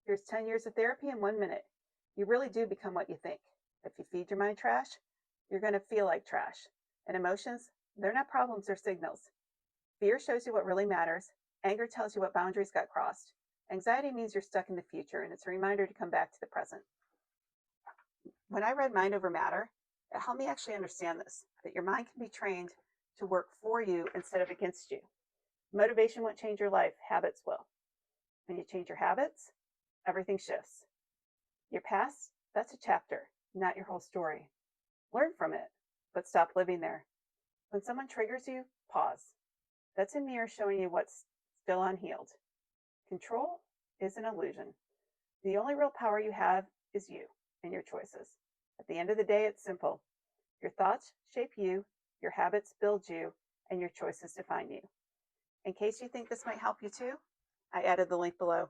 Here's 10 years of therapy in 1 minute. You really do become what you think. If you feed your mind trash, you're going to feel like trash. And emotions, they're not problems, they're signals. Fear shows you what really matters. Anger tells you what boundaries got crossed. Anxiety means you're stuck in the future, and it's a reminder to come back to the present. When I read Mind Over Matter, it helped me actually understand this, that your mind can be trained to work for you instead of against you. Motivation won't change your life, habits will. When you change your habits, everything shifts. Your past, that's a chapter, not your whole story. Learn from it, but stop living there. When someone triggers you, pause. That's a mirror showing you what's still unhealed. Control is an illusion. The only real power you have is you and your choices. At the end of the day, it's simple. Your thoughts shape you, your habits build you, and your choices define you. In case you think this might help you too, I added the link below.